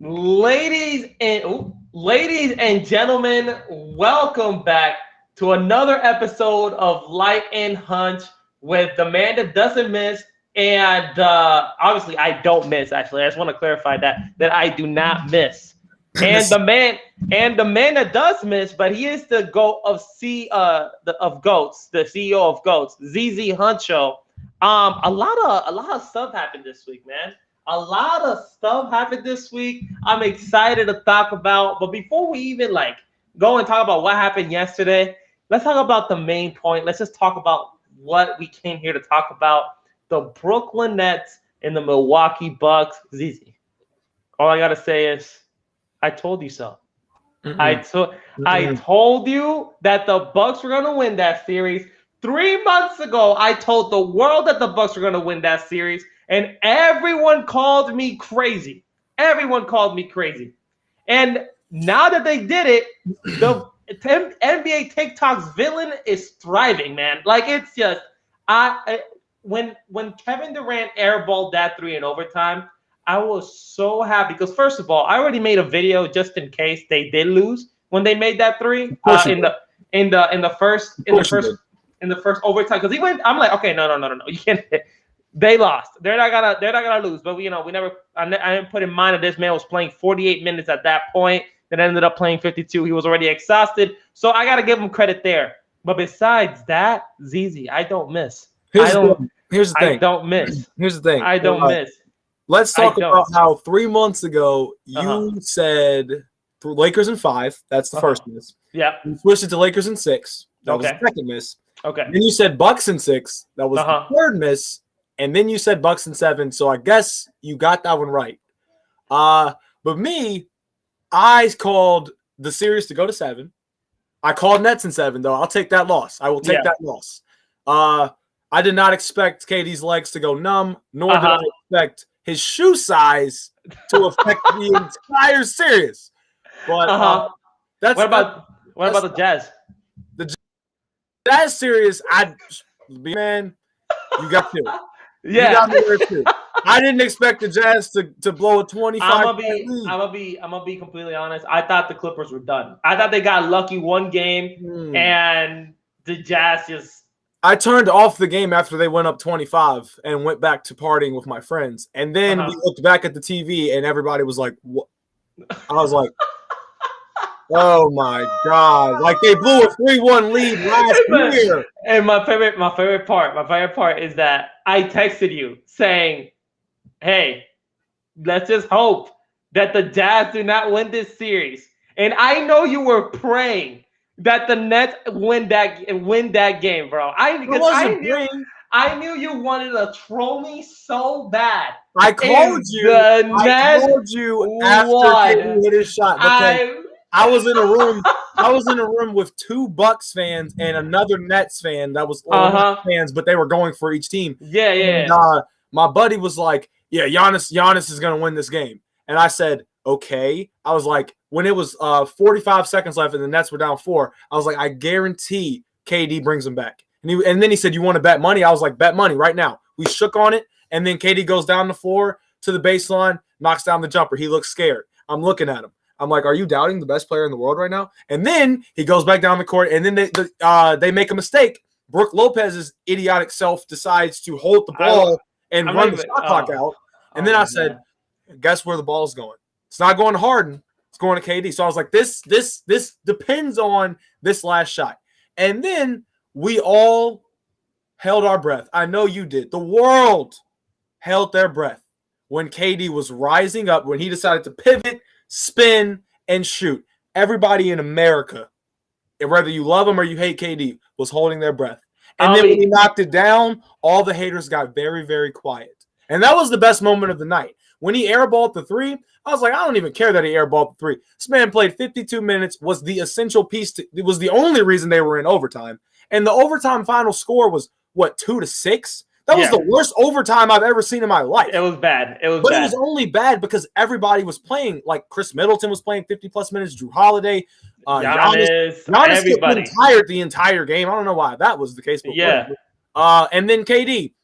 Ladies and gentlemen, welcome back to another episode of Light and Hunch with the man that doesn't miss, and obviously I don't miss. Actually, I just want to clarify that I do not miss. And the man that does miss, but he is the goat of goats, the CEO of goats, ZZ Huncho. A lot of stuff happened this week, man. A lot of stuff happened this week. I'm excited to talk about. But before we even go and talk about what happened yesterday, let's talk about the main point. Let's just talk about what we came here to talk about: the Brooklyn Nets and the Milwaukee Bucks. ZZ, all I gotta say is, I told you so. I told you that the Bucks were gonna win that series. 3 months ago, I told the world that the Bucks were gonna win that series, and everyone called me crazy. Everyone called me crazy. And now that they did it, the NBA TikTok's villain is thriving, man. Like, it's just when Kevin Durant airballed that three in overtime, I was so happy because, first of all, I already made a video just in case they did lose when they made that three in the first overtime, because he went. I'm like, okay, no, you can't. They lost. They're not gonna lose. But we never. I didn't put in mind that this man was playing 48 minutes at that point. Then ended up playing 52. He was already exhausted. So I gotta give him credit there. But besides that, ZZ, I don't miss. Here's the thing. I don't miss. Here's the thing. I don't miss. Let's talk about how 3 months ago you said Lakers in 5. That's the first miss. Yeah. You switched it to Lakers in 6. That was the second miss. Okay. Then you said Bucks in 6. That was the third miss. And then you said Bucks in 7. So I guess you got that one right. But me, I called the series to go to 7. I called Nets in 7, though. I'll take that loss. I will take that loss. I did not expect KD's legs to go numb, nor did I expect his shoe size to affect the entire series. But that's what about the Jazz? The Jazz series, man, you got to. Yeah, you got me there too. I didn't expect the Jazz to blow a 25. I'm gonna be completely honest. I thought the Clippers were done. I thought they got lucky one game, and the Jazz just. I turned off the game after they went up 25 and went back to partying with my friends. And then we looked back at the TV and everybody was like, what? I was like, oh my God. Like, they blew a 3-1 lead last year. And my favorite part is that I texted you saying, hey, let's just hope that the Jazz do not win this series. And I know you were praying that the Nets win that game, bro. I knew you wanted to troll me so bad. I called you. I called you after KD hit his shot. I was in a room. I was in a room with 2 Bucks fans and another Nets fan that was fans, but they were going for each team. Yeah. And, my buddy was like, "Yeah, Giannis is gonna win this game," and I said, "Okay." I was like, when it was 45 seconds left and the Nets were down 4, I was like, I guarantee KD brings them back. And then he said, you want to bet money? I was like, bet money right now. We shook on it, and then KD goes down the floor to the baseline, knocks down the jumper. He looks scared. I'm looking at him. I'm like, are you doubting the best player in the world right now? And then he goes back down the court, and then they make a mistake. Brooke Lopez's idiotic self decides to hold the ball and run the shot clock out. And then I said, guess where the ball's going? It's not going to Harden. It's going to KD. So I was like, this depends on this last shot. And then we all held our breath. I know you did. The world held their breath when KD was rising up, when he decided to pivot, spin, and shoot. Everybody in America, whether you love him or you hate KD, was holding their breath. And then when he knocked it down, all the haters got very, very quiet. And that was the best moment of the night. When he airballed the 3, I was like, I don't even care that he airballed the 3. This man played 52 minutes, was the essential piece. It was the only reason they were in overtime. And the overtime final score was, 2-6? That was the worst overtime I've ever seen in my life. It was bad. It was only bad because everybody was playing. Like, Chris Middleton was playing 50-plus minutes, Drew Holiday. Giannis everybody. Been tired the entire game. I don't know why that was the case. But and then KD.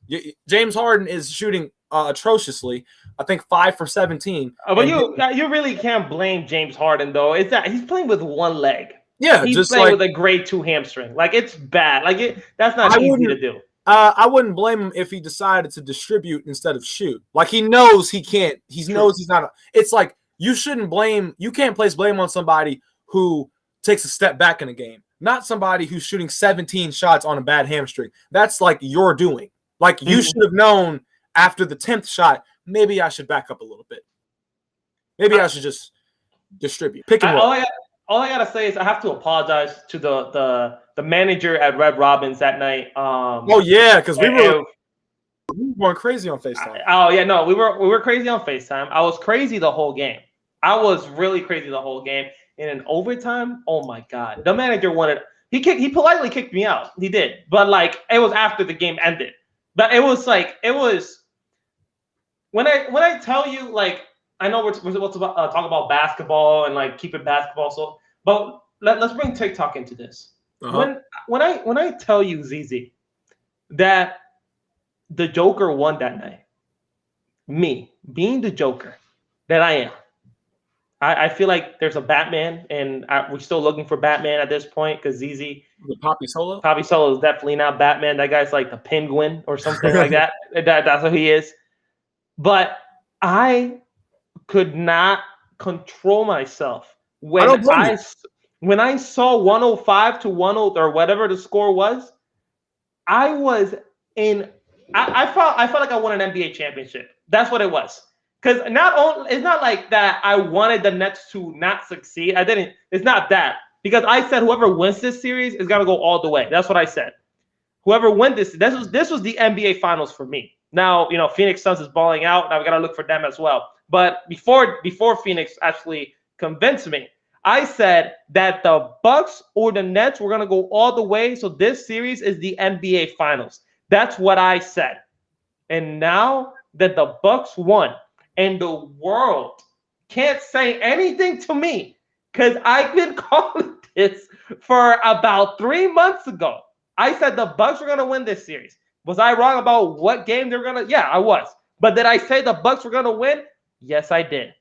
James Harden is shooting atrociously. I think 5 for 17. But you really can't blame James Harden though. It's that he's playing with one leg. Yeah, he's just playing like with a grade 2 hamstring. Like it's bad. Like that's not easy to do. I wouldn't blame him if he decided to distribute instead of shoot. Like he knows he can't. He knows he's not. It's like you shouldn't blame. You can't place blame on somebody who takes a step back in a game, not somebody who's shooting 17 shots on a bad hamstring. That's like your doing. Like you should have known after the 10th shot. Maybe I should back up a little bit. Maybe I should just distribute. Pick and roll. All I gotta say is I have to apologize to the manager at Red Robin's that night. Oh yeah, because we were going crazy on FaceTime. Oh yeah, no, we were crazy on FaceTime. I was crazy the whole game. I was really crazy the whole game. And in overtime, oh my god, the manager wanted. He politely kicked me out. He did, but like it was after the game ended. But it was when I tell you like. I know we're supposed to talk about basketball and like keep it basketball. So, but let's bring TikTok into this. When I tell you, ZZ, that the Joker won that night, me being the Joker that I am, I feel like there's a Batman, and we're still looking for Batman at this point because ZZ, the Poppy Solo is definitely not Batman. That guy's like the Penguin or something like that. That's what he is. But I could not control myself when I saw 105 to 10 or whatever the score was. I felt like I won an NBA championship. That's what it was. Because it's not like that I wanted the Nets to not succeed. I didn't. It's not that. Because I said whoever wins this series is gonna go all the way. That's what I said. Whoever wins this was the NBA Finals for me. Now Phoenix Suns is balling out. Now we gotta look for them as well. But before Phoenix actually convinced me, I said that the Bucks or the Nets were going to go all the way. So this series is the NBA Finals. That's what I said. And now that the Bucks won and the world can't say anything to me because I've been calling this for about 3 months ago. I said the Bucks were going to win this series. Was I wrong about what game they were going to? Yeah, I was. But did I say the Bucks were going to win? Yes, I did.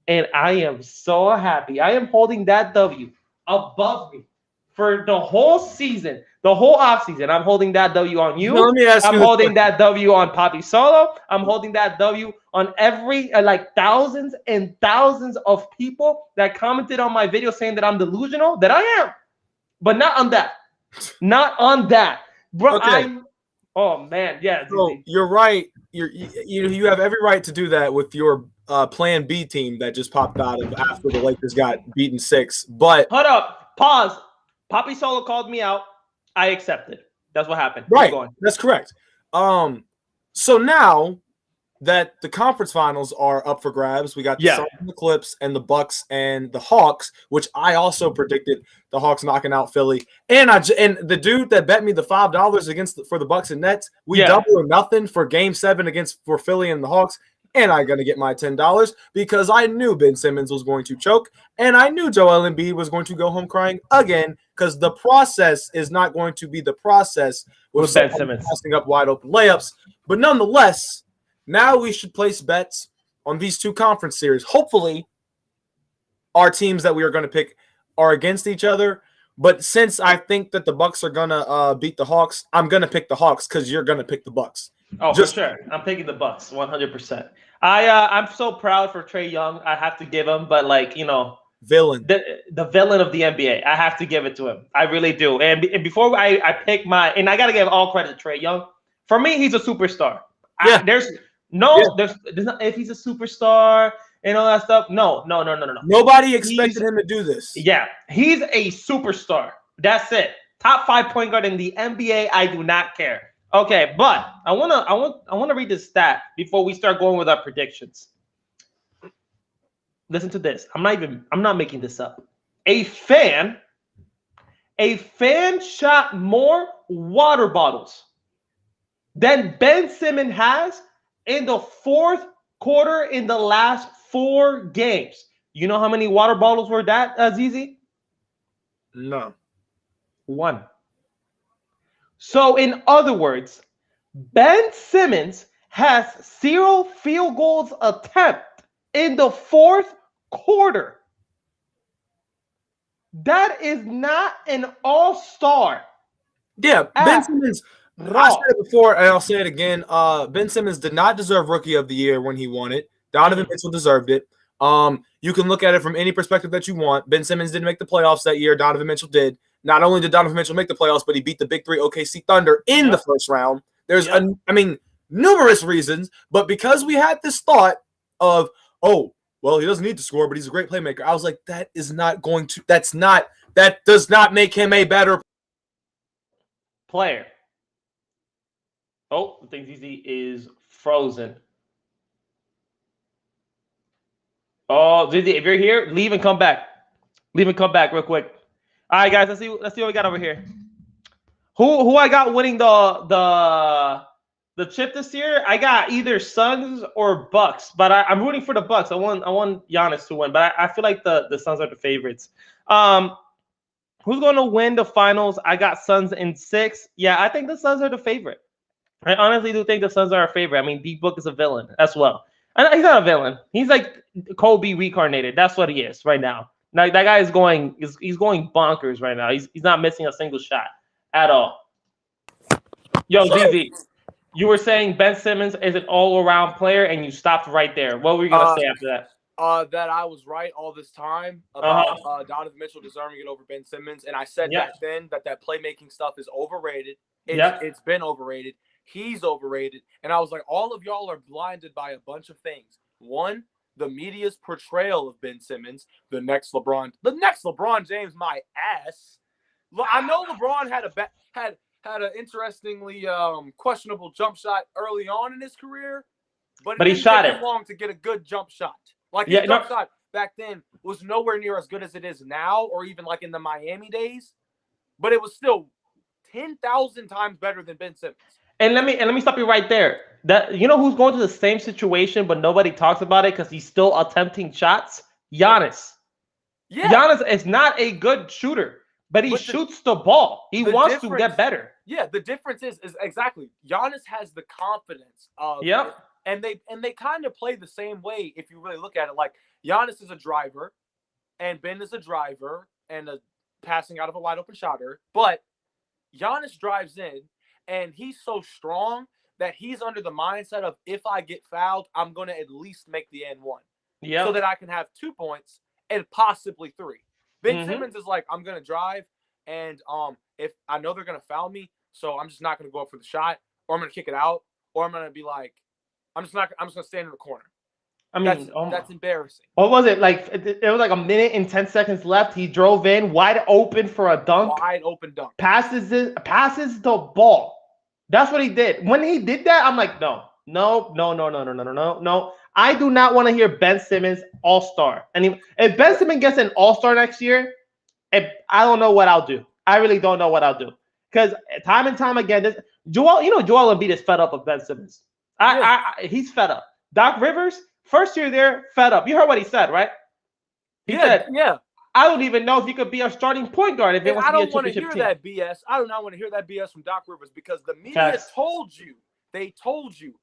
And I am so happy. I am holding that W above me for the whole season, the whole offseason. I'm holding that W on you. Let me ask I'm holding that W on Poppy Solo. I'm holding that W on every, like thousands and thousands of people that commented on my video saying that I'm delusional, that I am. But not on that. Not on that. Bro, okay. Oh, man. Yeah. So you're right. You have every right to do that with your Plan B team that just popped out of after the Lakers got beaten 6. But hold up, pause. Poppy Solo called me out. I accepted. That's what happened. Right. That's correct. So now that the conference finals are up for grabs, we got the Suns and the Clips and the Bucks and the Hawks, which I also predicted the Hawks knocking out Philly. And the dude that bet me the $5 for the Bucks and Nets, we double or nothing for Game 7 for Philly and the Hawks. And I'm going to get my $10 because I knew Ben Simmons was going to choke, and I knew Joel Embiid was going to go home crying again because the process is not going to be the process with Ben Simmons passing up wide open layups. But nonetheless, now we should place bets on these two conference series. Hopefully, our teams that we are going to pick are against each other. But since I think that the Bucks are going to beat the Hawks, I'm going to pick the Hawks because you're going to pick the Bucks. Oh, for sure. I'm picking the Bucks 100%. I'm so proud for Trae Young. I have to give him, but villain, the villain of the NBA. I have to give it to him. I really do. And before I pick and I got to give all credit to Trae Young. For me, he's a superstar. Yeah. There's not, if he's a superstar and all that stuff. No. Nobody expected him to do this. Yeah, he's a superstar. That's it. Top 5 point guard in the NBA. I do not care. Okay, but I wanna read this stat before we start going with our predictions. Listen to this. I'm not making this up. A fan shot more water bottles than Ben Simmons has in the fourth quarter in the last 4 games. You know how many water bottles were that, Azizi? No. 1. So in other words, Ben Simmons has 0 field goals attempt in the fourth quarter. That is not an all-star. Yeah, Ben Simmons. I Raw. said it before, and I'll say it again. Ben Simmons did not deserve Rookie of the Year when he won it. Donovan Mitchell deserved it. You can look at it from any perspective that you want. Ben Simmons didn't make the playoffs that year. Donovan Mitchell did. Not only did Donovan Mitchell make the playoffs, but he beat the Big Three OKC Thunder in the first round. There's, numerous reasons, but because we had this thought of, oh, well, he doesn't need to score, but he's a great playmaker. I was like, that does not make him a better player. Oh, the thing ZZ is frozen. Oh, ZZ, if you're here, leave and come back. Leave and come back real quick. All right, guys, let's see what we got over here. Who I got winning the chip this year? I got either Suns or Bucks, but I'm rooting for the Bucks. I want Giannis to win, but I feel like the Suns are the favorites. Who's going to win the finals? I got Suns in 6. Yeah, I think the Suns are the favorite. I honestly do think the Suns are a favorite. I mean, D-Book is a villain as well. He's not a villain. He's like Kobe reincarnated. That's what he is right now. Like that guy is going bonkers right now. He's not missing a single shot at all. Yo, ZZ, you were saying Ben Simmons is an all-around player, and you stopped right there. What were you gonna say after that? That I was right all this time about Donovan Mitchell deserving it over Ben Simmons, and I said back then that playmaking stuff is overrated. It's been overrated. He's overrated, and I was like, all of y'all are blinded by a bunch of things. One, the media's portrayal of Ben Simmons, the next LeBron James, my ass. I know LeBron had an interestingly questionable jump shot early on in his career, but he shot it long to get a good jump shot. Like his jump shot back then was nowhere near as good as it is now, or even like in the Miami days, but it was still 10,000 times better than Ben Simmons. And let me stop you right there. That you know who's going to the same situation, but nobody talks about it because he's still attempting shots? Giannis. Yeah. Giannis is not a good shooter, but he shoots the ball. He wants to get better. Yeah, the difference is exactly Giannis has the confidence of and they kind of play the same way if you really look at it. Like Giannis is a driver, and Ben is a driver and a passing out of a wide open shotter. But Giannis drives in, and he's so strong that he's under the mindset of if I get fouled, I'm going to at least make the N1. Yeah. So that I can have 2 points and possibly 3. Ben Simmons is like, I'm going to drive, and if I know they're going to foul me, so I'm just not going to go up for the shot, or I'm going to kick it out, or I'm going to be like, I'm just going to stand in the corner. I mean, that's embarrassing. What was it? Like it was like a minute and 10 seconds left. He drove in wide open for a dunk. Wide open dunk. Passes the ball. That's what he did. When he did that, I'm like, no. I do not want to hear Ben Simmons all-star. And if Ben Simmons gets an all-star next year, I don't know what I'll do. I really don't know what I'll do. Because time and time again, Joel Embiid is fed up of Ben Simmons. He's fed up. Doc Rivers, first year there, fed up. You heard what he said, right? He said, I don't even know if he could be a starting point guard if it wants to be a championship team. I don't want to hear that BS. I do not want to hear that BS from Doc Rivers because the media told you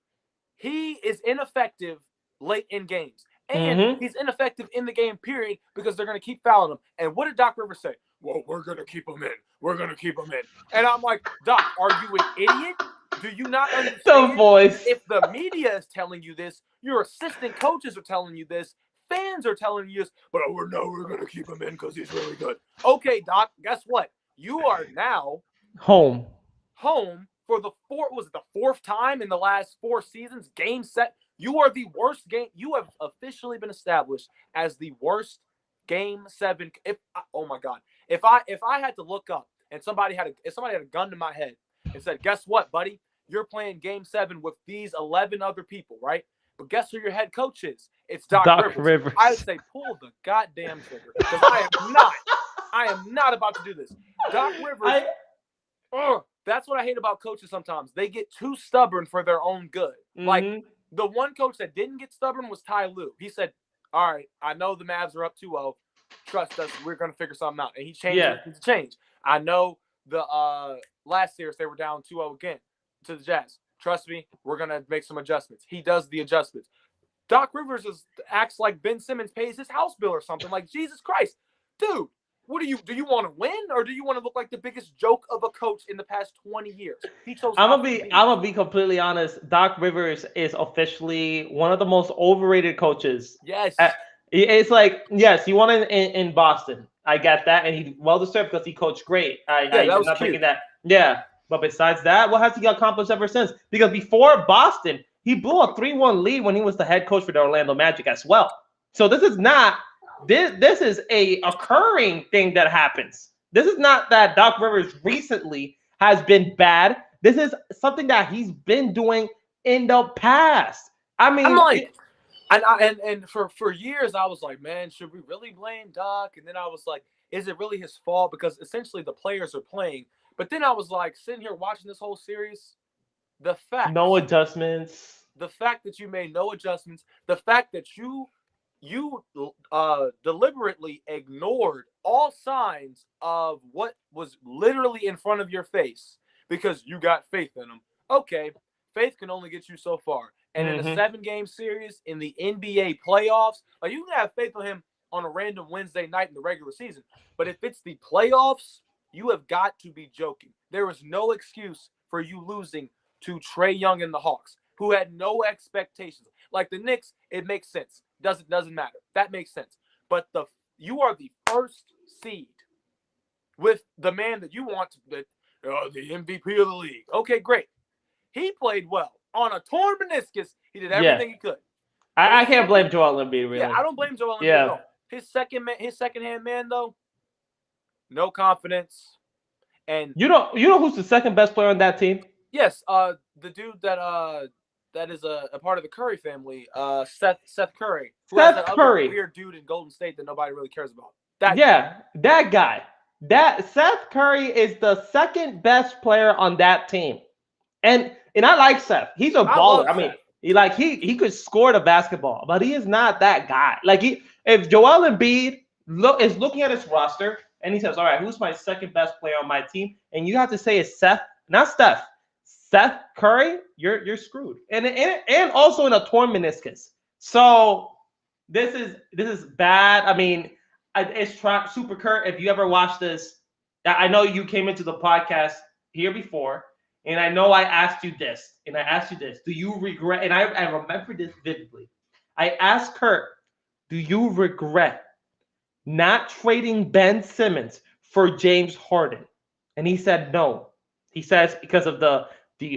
he is ineffective late in games. And he's ineffective in the game, period, because they're going to keep fouling him. And what did Doc Rivers say? Well, we're going to keep him in. We're going to keep him in. And I'm like, Doc, are you an idiot? Do you not understand? If the media is telling you this, your assistant coaches are telling you this, fans are telling you this, but we're going to keep him in because he's really good. Okay, Doc, guess what? You are now home for the fourth time in the last 4 seasons. Game set. You are the worst game. You have officially been established as the worst Game 7. Oh my God! If I had to look up and somebody had a gun to my head and said, "Guess what, buddy? You're playing Game 7 with these 11 other people, right? But guess who your head coach is? It's Doc Rivers." I would say, pull the goddamn trigger because I am not about to do this. Doc Rivers. That's what I hate about coaches sometimes. They get too stubborn for their own good. Like the one coach that didn't get stubborn was Ty Lue. He said, all right, I know the Mavs are up 2-0. Trust us, we're going to figure something out. And he changed it to change. I know the last series they were down 2-0 again to the Jazz. Trust me, we're going to make some adjustments. He does the adjustments. Doc Rivers acts like Ben Simmons pays his house bill or something. Like, Jesus Christ. Dude, what do you want to win, or do you want to look like the biggest joke of a coach in the past 20 years? He chose I'm gonna be completely honest. Doc Rivers is officially one of the most overrated coaches. Yes. It's like, yes, he won in Boston. I get that, and he well deserved because he coached great. I'm not thinking that. Yeah, but besides that, what has he accomplished ever since? Because before Boston, he blew a 3-1 lead when he was the head coach for the Orlando Magic as well. So this is not this is a occurring thing that happens. This is not that Doc Rivers recently has been bad. This is something that he's been doing in the past. I mean, I'm like, and for years I was like, man, should we really blame Doc? And then I was like, is it really his fault? Because essentially the players are playing. But then I was like, sitting here watching this whole series, the fact no adjustments, the fact that you made no adjustments, the fact that you deliberately ignored all signs of what was literally in front of your face because you got faith in them. Okay, faith can only get you so far. And in a 7-game series in the NBA playoffs, like, you can have faith in him on a random Wednesday night in the regular season. But if it's the playoffs, you have got to be joking. There is no excuse for you losing to Trae Young and the Hawks, who had no expectations. Like the Knicks, it makes sense. Doesn't matter. That makes sense. But you are the first seed with the man that you want to be the MVP of the league. Okay, great. He played well. On a torn meniscus, he did everything he could. I can't blame Joel Embiid, really. Yeah, I don't blame Joel Embiid at all. His second-hand man, though, no confidence. And you know who's the second best player on that team? Yes, the dude that is a part of the Curry family, Seth Curry. Seth Curry, weird dude in Golden State that nobody really cares about. That guy. That Seth Curry is the second best player on that team, and I like Seth. He's a baller. I mean, he could score the basketball, but he is not that guy. Like, if Joel Embiid is looking at his roster and he says, "All right, who's my second best player on my team?" and you have to say it's Seth, not Steph. Seth Curry, you're screwed, and also in a torn meniscus. So this is bad. I mean, it's Super Kurt. If you ever watched this, I know you came into the podcast here before, and I know I asked you this, Do you regret? And I remember this vividly. I asked Kurt, do you regret not trading Ben Simmons for James Harden? And he said no. He says because of the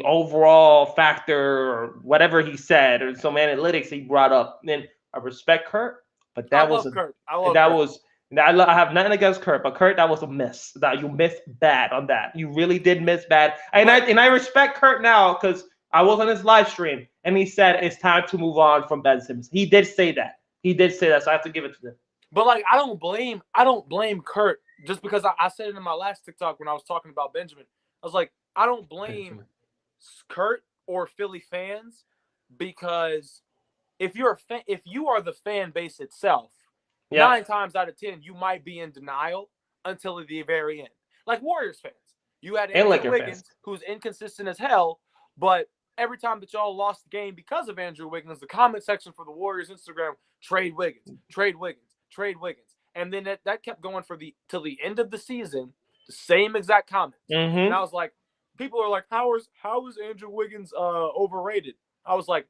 overall factor or whatever he said, or some analytics he brought up. And I respect Kurt, but that was Kurt. I have nothing against Kurt, but Kurt, that was a miss. That you missed bad on that. You really did miss bad. And I respect Kurt now because I was on his live stream and he said it's time to move on from Ben Simmons. He did say that. So I have to give it to him. But like, I don't blame Kurt just because I said it in my last TikTok when I was talking about Benjamin. I was like, I don't blame Kurt or Philly fans because if you are the fan base itself, 9 times out of 10 you might be in denial until the very end. Like Warriors fans, you had Andrew Wiggins, who's inconsistent as hell, but every time that y'all lost the game because of Andrew Wiggins, the comment section for the Warriors Instagram, trade Wiggins, and then that kept going till the end of the season, the same exact comments. And I was like, people are like, how is Andrew Wiggins overrated? I was like,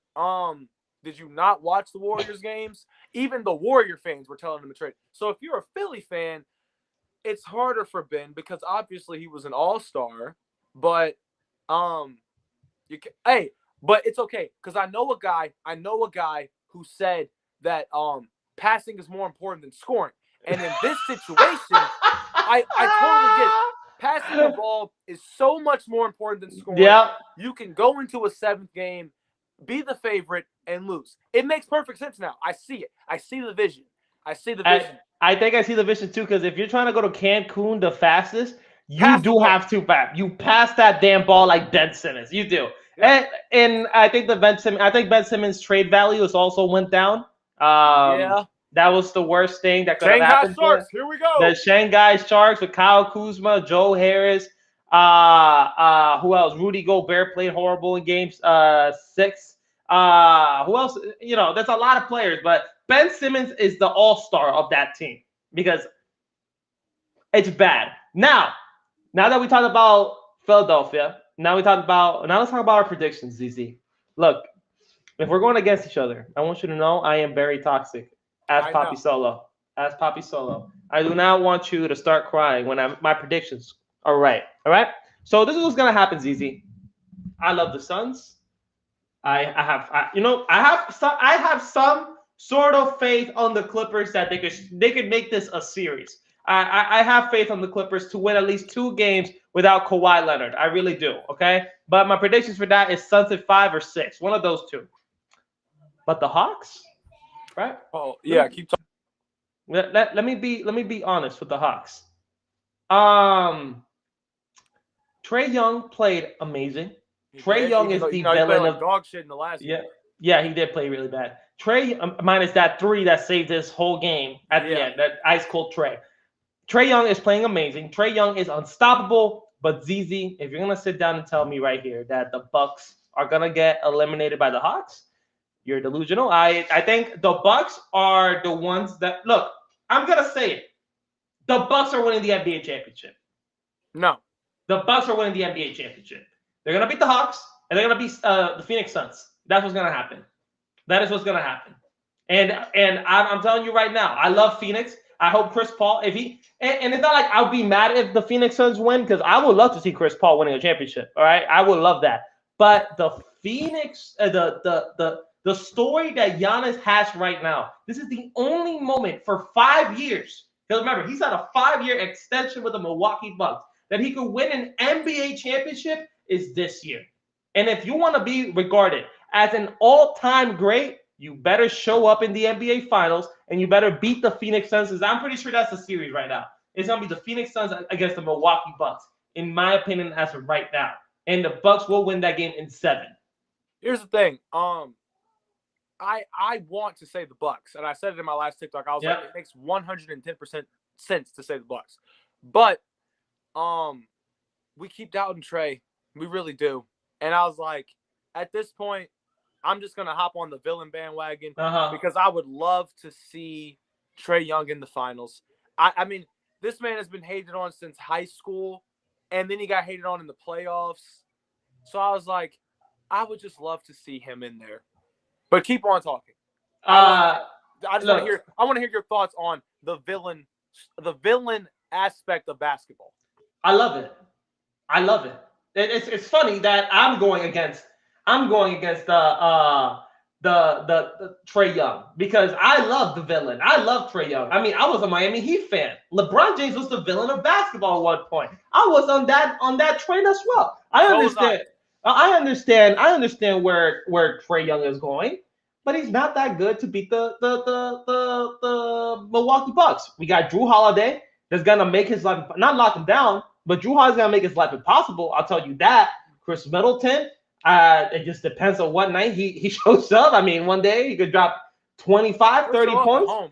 did you not watch the Warriors games? Even the Warrior fans were telling him to trade. So if you're a Philly fan, it's harder for Ben because obviously he was an all-star, but but it's okay because I know a guy who said that passing is more important than scoring. And in this situation, I totally get it. Passing the ball is so much more important than scoring. Yeah. You can go into a 7th game, be the favorite, and lose. It makes perfect sense now. I see it. I see the vision. I think I see the vision too, because if you're trying to go to Cancun the fastest, have to back. You pass that damn ball like Ben Simmons. You do. Yeah. And I think Ben Simmons' trade value also went down. That was the worst thing that could have happened. Sharks, here we go. The Shanghai Sharks with Kyle Kuzma, Joe Harris. Who else? Rudy Gobert played horrible in games 6. Who else? There's a lot of players, but Ben Simmons is the all-star of that team because it's bad. Now that we talked about Philadelphia, let's talk about our predictions, ZZ. Look, if we're going against each other, I want you to know I am very toxic. Ask Poppy Solo. Ask Poppy Solo. I do not want you to start crying when my predictions are right. All right. So this is what's gonna happen, ZZ. I love the Suns. I have some sort of faith on the Clippers that they could make this a series. I have faith on the Clippers to win at least 2 games without Kawhi Leonard. I really do. Okay, but my predictions for that is Suns at 5 or 6, one of those 2. But the Hawks, right? Oh yeah, keep talking. Let me be honest with the Hawks. Trae Young played amazing. Trae Young is the villain of dog shit in the last game. Yeah, he did play really bad. Trae, minus that 3 that saved his whole game at the end, that ice cold Trae. Trae Young is playing amazing. Trae Young is unstoppable. But ZZ, if you're gonna sit down and tell me right here that the Bucks are gonna get eliminated by the Hawks, you're delusional. I think the Bucks are the ones that look. I'm gonna say it. The Bucks are winning the NBA championship. No, the Bucks are winning the NBA championship. They're gonna beat the Hawks and they're gonna beat the Phoenix Suns. That's what's gonna happen. That is what's gonna happen. And I'm telling you right now, I love Phoenix. I hope Chris Paul, if he and it's not like I'll be mad if the Phoenix Suns win because I would love to see Chris Paul winning a championship. All right, I would love that. But the Phoenix, the story that Giannis has right now, this is the only moment for 5 years. Because remember, he's had a 5-year extension with the Milwaukee Bucks that he could win an NBA championship is this year. And if you want to be regarded as an all-time great, you better show up in the NBA Finals and you better beat the Phoenix Suns. Because I'm pretty sure that's the series right now. It's gonna be the Phoenix Suns against the Milwaukee Bucks, in my opinion, as of right now. And the Bucks will win that game in 7. Here's the thing. I want to say the Bucks, and I said it in my last TikTok. I was like, it makes 110% sense to say the Bucks, but we keep doubting Trae. We really do. And I was like, at this point, I'm just gonna hop on the villain bandwagon because I would love to see Trae Young in the finals. I mean, this man has been hated on since high school, and then he got hated on in the playoffs. So I was like, I would just love to see him in there. But keep on talking. I just want to hear. I want to hear your thoughts on the villain aspect of basketball. I love it. It's funny that I'm going against the Trae Young because I love the villain. I love Trae Young. I mean, I was a Miami Heat fan. LeBron James was the villain of basketball at one point. I was on that train as well. I understand where Trae Young is going, but he's not that good to beat the Milwaukee Bucks. We got Drew Holiday that's gonna make his life not lock him down, but Drew Holiday's gonna make his life impossible. I'll tell you that. Chris Middleton, it just depends on what night he shows up. I mean, one day he could drop 25, 30 points. At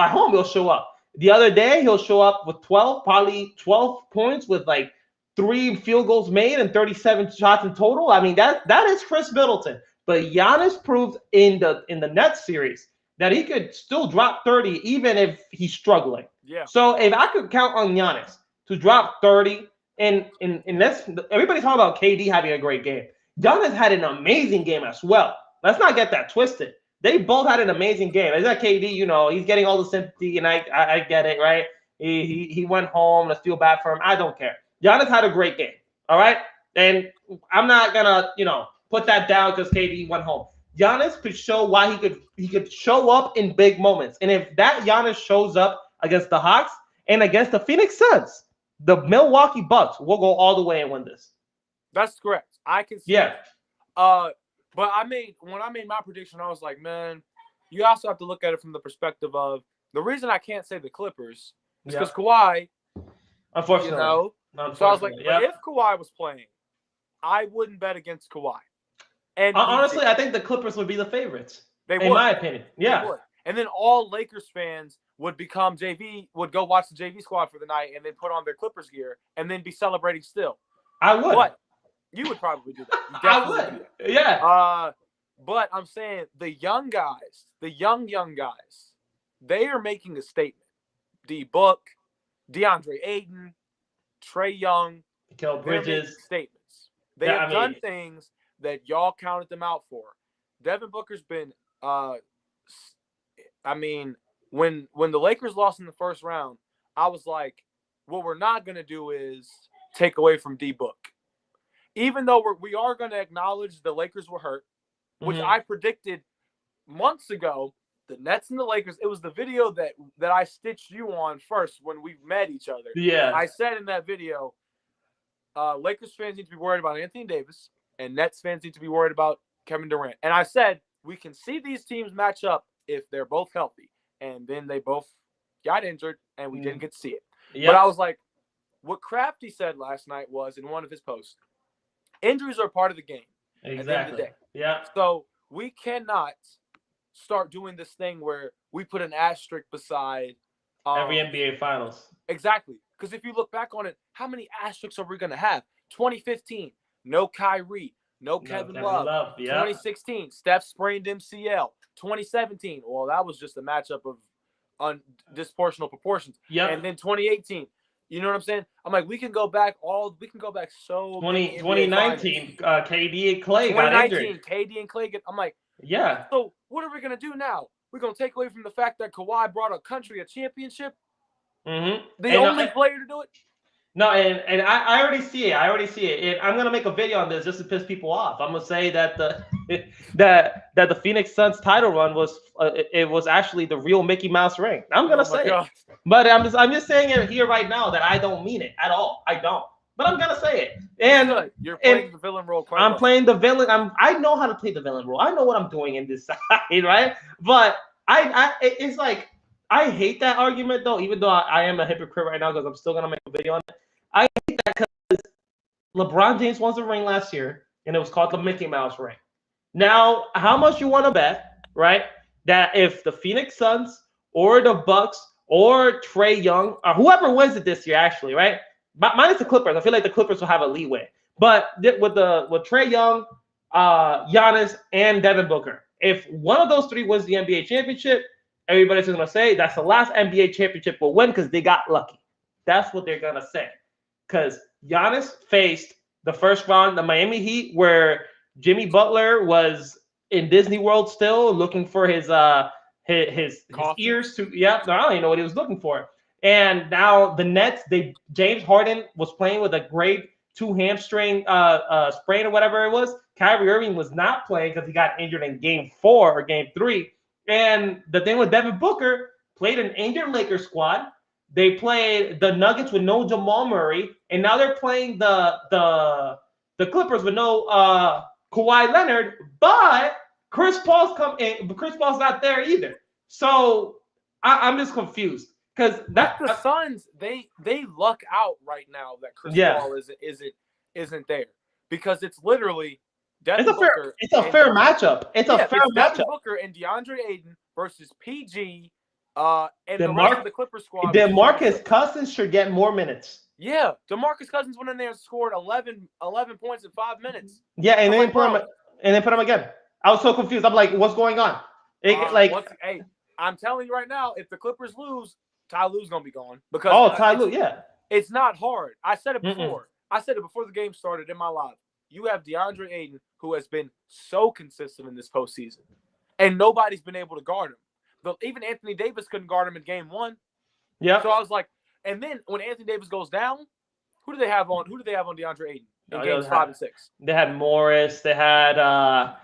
home he'll show up. The other day he'll show up with 12 points with like 3 field goals made and 37 shots in total. I mean, that is Chris Middleton. But Giannis proved in the Nets series that he could still drop 30 even if he's struggling. Yeah. So if I could count on Giannis to drop 30, and that's everybody's talking about KD having a great game. Giannis had an amazing game as well. Let's not get that twisted. They both had an amazing game. Is that KD? He's getting all the sympathy, and I get it, right? He went home. Let's feel bad for him. I don't care. Giannis had a great game. All right, and I'm not gonna put that down because KD went home. Giannis could show why he could show up in big moments, and if that Giannis shows up against the Hawks and against the Phoenix Suns, the Milwaukee Bucks will go all the way and win this. That's correct. I can see. Yeah. But when I made my prediction, I was like, man, you also have to look at it from the perspective of the reason I can't say the Clippers is because Kawhi. Unfortunately. So I was like, but if Kawhi was playing, I wouldn't bet against Kawhi. And honestly, I think the Clippers would be the favorites. They would. In my opinion. Yeah. And then all Lakers fans would become JV, would go watch the JV squad for the night and then put on their Clippers gear and then be celebrating still. I would. But you would probably do that. You definitely I would. do that. Yeah. But I'm saying the young guys, the young guys, they are making a statement. D-Book, DeAndre Ayton, Trae Young, Kel Bridges. Statements. They have done things that y'all counted them out for. Devin Booker's been when the Lakers lost in the first round, I was like, what we're not going to do is take away from D-Book. Even though we are going to acknowledge the Lakers were hurt, which I predicted months ago, the Nets and the Lakers, it was the video that I stitched you on first when we met each other. Yeah. I said in that video, Lakers fans need to be worried about Anthony Davis, and Nets fans need to be worried about Kevin Durant. And I said, we can see these teams match up if they're both healthy. And then they both got injured, and we didn't get to see it. Yep. But I was like, what Crafty said last night was, in one of his posts, injuries are part of the game. Exactly. At the end of the day. Yeah. So we cannot start doing this thing where we put an asterisk beside every NBA Finals. Exactly. Because if you look back on it, how many asterisks are we going to have? 2015, no Kyrie, no Kevin Love. Yeah. 2016, Steph sprained MCL. 2017, well, that was just a matchup of disproportional proportions. Yeah. And then 2018, you know what I'm saying? I'm like, we can go back so 2019, KD and Clay 2019, got injured. KD and Clay I'm like, yeah. So what are we going to do now? We're going to take away from the fact that Kawhi brought a country a championship? Mm-hmm. The only player to do it? No, and I already see it. And I'm gonna make a video on this just to piss people off. I'm gonna say that the Phoenix Suns title run was it was actually the real Mickey Mouse ring. I'm gonna say it, but I'm just saying it here right now that I don't mean it at all. I don't, but I'm gonna say it. And you're playing the villain role. I'm playing the villain. I know how to play the villain role. I know what I'm doing in this side, right? But it's like I hate that argument though. Even though I am a hypocrite right now because I'm still gonna make a video on it. I hate that because LeBron James won the ring last year, and it was called the Mickey Mouse ring. Now, how much you want to bet, right, that if the Phoenix Suns or the Bucks or Trae Young or whoever wins it this year, actually, right, minus the Clippers, I feel like the Clippers will have a leeway. But with Trae Young, Giannis, and Devin Booker, if one of those three wins the NBA championship, everybody's going to say that's the last NBA championship we'll win because they got lucky. That's what they're going to say. Because Giannis faced the first round, the Miami Heat, where Jimmy Butler was in Disney World still looking for his ears to I don't even know what he was looking for. And now the Nets, James Harden was playing with a grade 2 hamstring sprain or whatever it was. Kyrie Irving was not playing because he got injured in Game 4 or Game 3. And the thing with Devin Booker, played an injured Lakers squad. They played the Nuggets with no Jamal Murray, and now they're playing the Clippers with no Kawhi Leonard. But Chris Paul's not there either. So I'm just confused because the Suns they luck out right now that Chris Paul isn't there because it's literally Devin Booker. It's a fair matchup. It's a fair matchup. Devin Booker and DeAndre Ayton versus PG. And the rest of the Clippers squad. DeMarcus Cousins should get more minutes. Yeah, DeMarcus Cousins went in there and scored 11 points in 5 minutes. Yeah, and then put him again. I was so confused. I'm like, what's going on? Hey, I'm telling you right now, if the Clippers lose, Ty Lue's gonna be gone because Ty Lue, yeah, it's not hard. I said it before. I said it before the game started in my live. You have DeAndre Ayton, who has been so consistent in this postseason, and nobody's been able to guard him. But even Anthony Davis couldn't guard him in Game 1. Yeah. So I was like, and then when Anthony Davis goes down, who do they have on DeAndre Ayton in Games 5 and 6? They had Morris. They had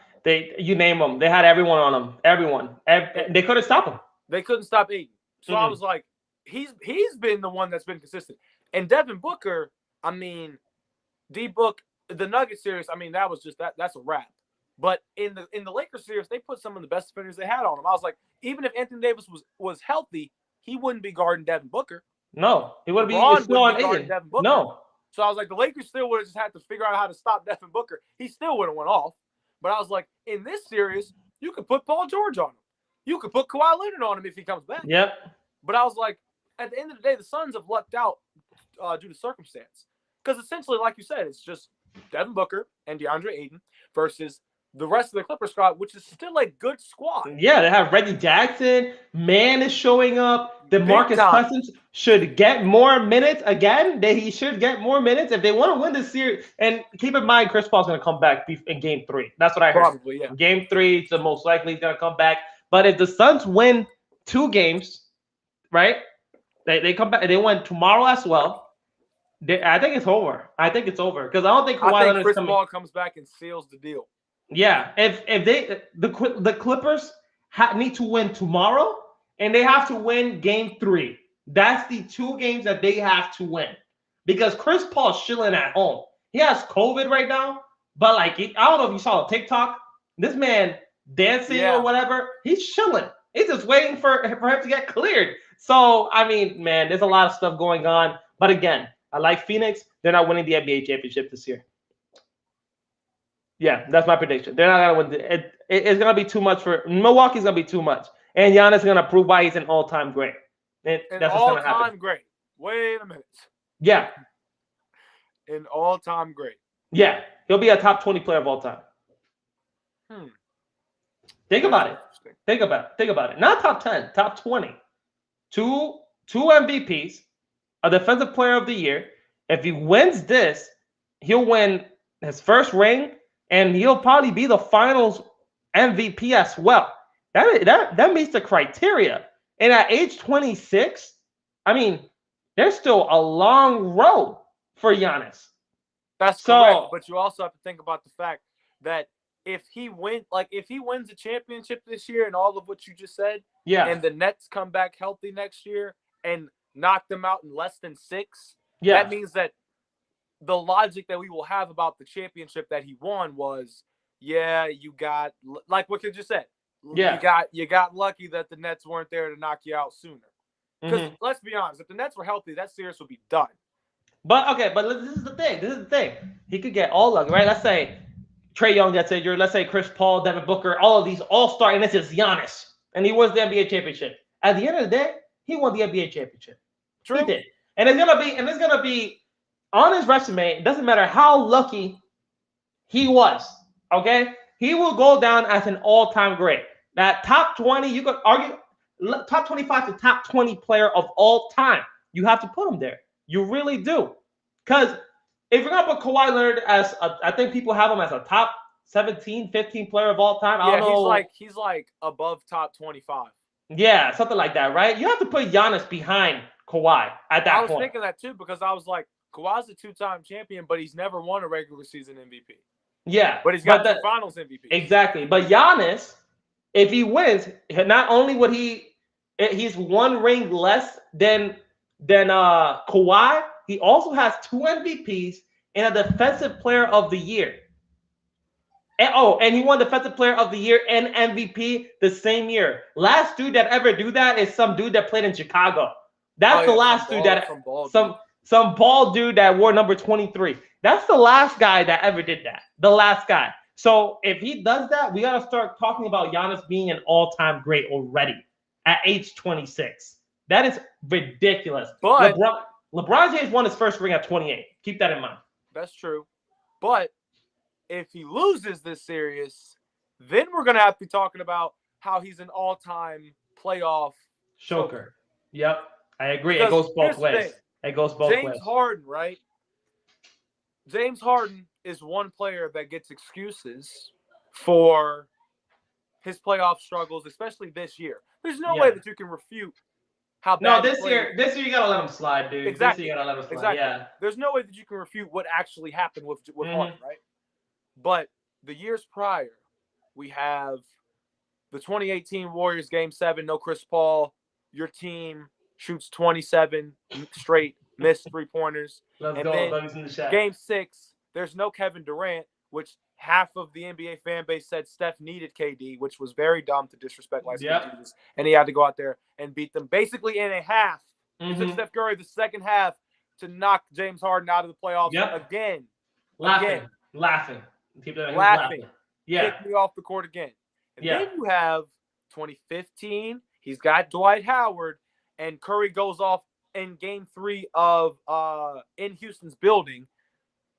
you name them. They had everyone on them. Everyone. They couldn't stop him. They couldn't stop Ayton. So I was like, he's been the one that's been consistent. And Devin Booker, I mean, D-Book, the Nuggets series, I mean, that was just that's a wrap. But in the Lakers series, they put some of the best defenders they had on him. I was like, even if Anthony Davis was healthy, he wouldn't be guarding Devin Booker. No, he wouldn't be guarding Devin Booker. No. So I was like, the Lakers still would have just had to figure out how to stop Devin Booker. He still would have went off. But I was like, in this series, you could put Paul George on him. You could put Kawhi Leonard on him if he comes back. Yep. But I was like, at the end of the day, the Suns have lucked out due to circumstance. Because essentially, like you said, it's just Devin Booker and DeAndre Ayton versus the rest of the Clippers squad, which is still a good squad. Yeah, they have Reggie Jackson. Man is showing up. DeMarcus Cousins should get more minutes again. He should get more minutes if they want to win this series. And keep in mind, Chris Paul's going to come back in Game 3. That's what I heard. Probably, yeah. Game 3, so most likely he's going to come back. But if the Suns win 2 games, right? They come back. They win tomorrow as well. I think it's over. I think it's over because I don't think Kawhi Leonard's Chris Paul comes back and seals the deal. Yeah, if the Clippers need to win tomorrow and they have to win Game 3. That's the 2 games that they have to win because Chris Paul's chilling at home. He has COVID right now, but like I don't know if you saw TikTok. This man dancing or whatever. He's chilling. He's just waiting for him to get cleared. So I mean, man, there's a lot of stuff going on. But again, I like Phoenix. They're not winning the NBA championship this year. Yeah, that's my prediction. They're not going to win. It's going to be too much for Milwaukee's going to be too much. And Giannis is going to prove why he's an all-time great. That's what's going to happen. All-time great. Wait a minute. Yeah. An all-time great. Yeah. He'll be a top 20 player of all time. Think about it. Think about it. Not top 10, top 20. Two MVPs, a defensive player of the year. If he wins this, he'll win his first ring. And he'll probably be the finals MVP as well. That meets the criteria. And at age 26, I mean, there's still a long road for Giannis. That's correct. But you also have to think about the fact that if he wins a championship this year and all of what you just said, and the Nets come back healthy next year and knock them out in less than 6, that means that the logic that we will have about the championship that he won was, you got like what you just said. You got lucky that the Nets weren't there to knock you out sooner. Because let's be honest, if the Nets were healthy, that series would be done. But this is the thing. He could get all lucky, right? Let's say Trae Young gets injured. Let's say Chris Paul, Devin Booker, all of these all-star, and this is Giannis, and he wins the NBA championship. At the end of the day, he won the NBA championship. True. He did, and it's gonna be on his resume. It doesn't matter how lucky he was. Okay, he will go down as an all-time great. That top 20, you could argue top 25 to top 20 player of all time. You have to put him there. You really do. Because if you're going to put Kawhi Leonard as, I think people have him as a top 17, 15 player of all time. I don't know. He's like above top 25. Yeah, something like that, right? You have to put Giannis behind Kawhi at that point. I was thinking that too because I was like, Kawhi's a 2-time champion, but he's never won a regular season MVP. Yeah. But he's got the finals MVP. Exactly. But Giannis, if he wins, not only would he's 1 ring less than Kawhi, he also has 2 MVPs and a defensive player of the year. And he won defensive player of the year and MVP the same year. Last dude that ever do that is some dude that played in Chicago. That's the last dude that some bald dude that wore number 23. That's the last guy that ever did that. The last guy. So if he does that, we got to start talking about Giannis being an all-time great already at age 26. That is ridiculous. But LeBron James won his first ring at 28. Keep that in mind. That's true. But if he loses this series, then we're going to have to be talking about how he's an all-time playoff choker. Yep. I agree. It goes both ways. It goes both ways. James Harden, right? James Harden is one player that gets excuses for his playoff struggles, especially this year. There's no way that you can refute how bad. No, this year you gotta let him slide, dude. Exactly. This year you gotta let him slide. Exactly. Yeah. There's no way that you can refute what actually happened with Harden, right? But the years prior, we have the 2018 Warriors Game 7, no Chris Paul. Your team shoots 27 straight missed 3-pointers. Then Game 6, there's no Kevin Durant, which half of the NBA fan base said Steph needed KD, which was very dumb to disrespect like Jesus. And he had to go out there and beat them basically in a half. It took Steph Curry the second half to knock James Harden out of the playoffs again. Laughing. Yeah. Kick me off the court again. And then you have 2015, he's got Dwight Howard, and Curry goes off in Game 3 of in Houston's building,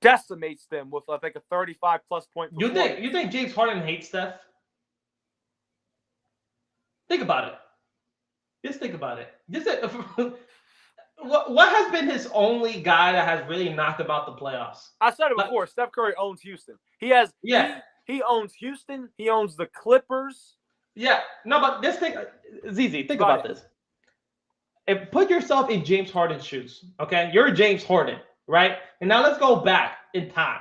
decimates them with I think a 35-plus point performance. You think James Harden hates Steph? Think about it. Just think about it. What has been his only guy that has really knocked him out the playoffs? I said it before. Steph Curry owns Houston. He owns Houston. He owns the Clippers. Yeah. No, but this thing, ZZ, think about this. Put yourself in James Harden's shoes. Okay, you're James Harden, right? And now let's go back in time.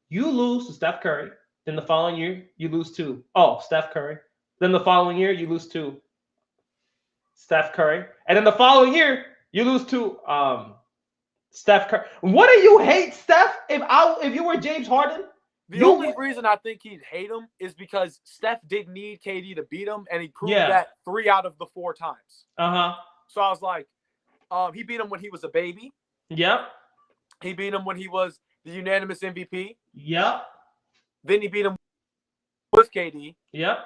You lose to Steph Curry. Then the following year, you lose to Steph Curry. Then the following year, you lose to Steph Curry. And then the following year, you lose to Steph Curry. What do you hate Steph? If you were James Harden, the only reason I think he'd hate him is because Steph didn't need KD to beat him, and he proved that 3 out of the 4 times. So I was like, he beat him when he was a baby. Yep. He beat him when he was the unanimous MVP. Yep. Then he beat him with KD. Yep.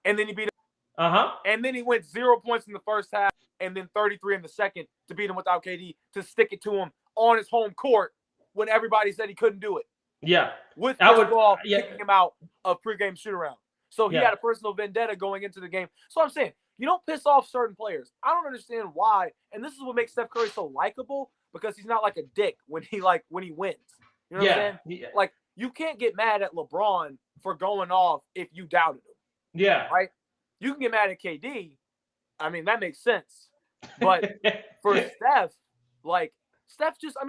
And then he beat him. And then he went 0 points in the first half and then 33 in the second to beat him without KD, to stick it to him on his home court when everybody said he couldn't do it. Yeah. With Ball kicking him out of pregame shoot-around. So he had a personal vendetta going into the game. So I'm saying, you don't piss off certain players. I don't understand why. And this is what makes Steph Curry so likable, because he's not like a dick when he wins. You know what I'm saying? Yeah. Like, you can't get mad at LeBron for going off if you doubted him. Yeah. Right? You can get mad at KD. I mean, that makes sense. But for Steph,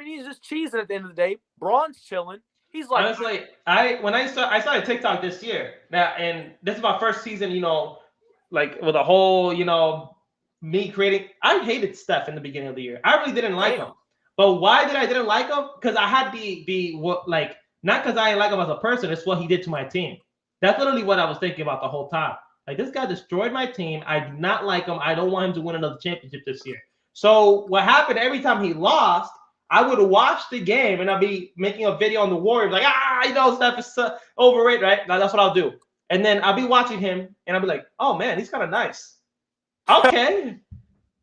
he's just cheesing at the end of the day. Braun's chilling. He's like, honestly, I started TikTok this year now, and this is my first season, like with a whole, me creating. I hated Steph in the beginning of the year. I really didn't like him. But why didn't like him? Because I had not because I didn't like him as a person. It's what he did to my team. That's literally what I was thinking about the whole time. Like, this guy destroyed my team. I do not like him. I don't want him to win another championship this year. So what happened every time he lost, I would watch the game and I'd be making a video on the Warriors, like, Steph is overrated, right? That's what I'll do. And then I'll be watching him and I'll be like, oh man, he's kind of nice. Okay.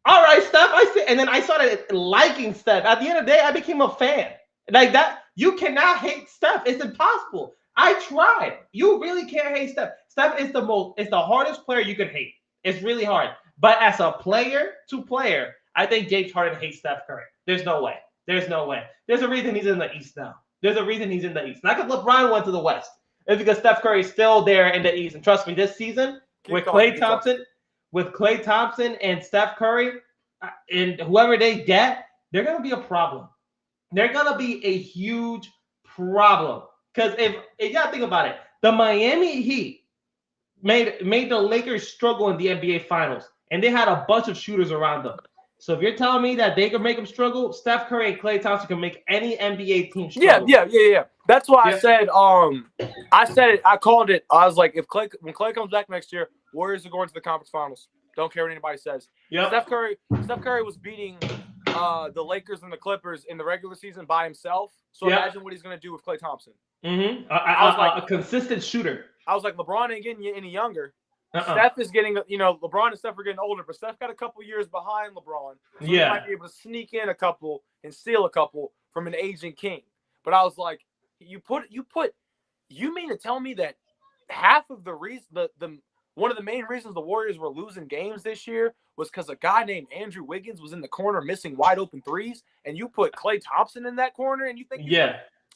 All right, Steph. I see. And then I started liking Steph. At the end of the day, I became a fan. Like that, you cannot hate Steph. It's impossible. I tried. You really can't hate Steph. Steph is it's the hardest player you can hate. It's really hard. But as a player to player, I think James Harden hates Steph Curry. There's no way. There's no way. There's a reason he's in the East now. There's a reason he's in the East. Not because LeBron went to the West. It's because Steph Curry is still there in the East. And trust me, this season, with Klay Thompson and Steph Curry, and whoever they get, they're going to be a problem. They're going to be a huge problem. Because if you got to think about it, the Miami Heat made the Lakers struggle in the NBA Finals, and they had a bunch of shooters around them. So if you're telling me that they can make them struggle, Steph Curry and Klay Thompson can make any NBA team struggle. Yeah. That's why I said, I called it. I was like, when Klay comes back next year, Warriors are going to the conference finals. Don't care what anybody says. Yep. Steph Curry was beating the Lakers and the Clippers in the regular season by himself. So imagine what he's going to do with Klay Thompson. Mm-hmm. I was like, a consistent shooter. I was like, LeBron ain't getting any younger. Steph is getting, LeBron and Steph are getting older, but Steph got a couple years behind LeBron. So he might be able to sneak in a couple and steal a couple from an aging king. But I was like, you mean to tell me that half of the reason, one of the main reasons the Warriors were losing games this year was because a guy named Andrew Wiggins was in the corner missing wide open threes, and you put Klay Thompson in that corner, and you think,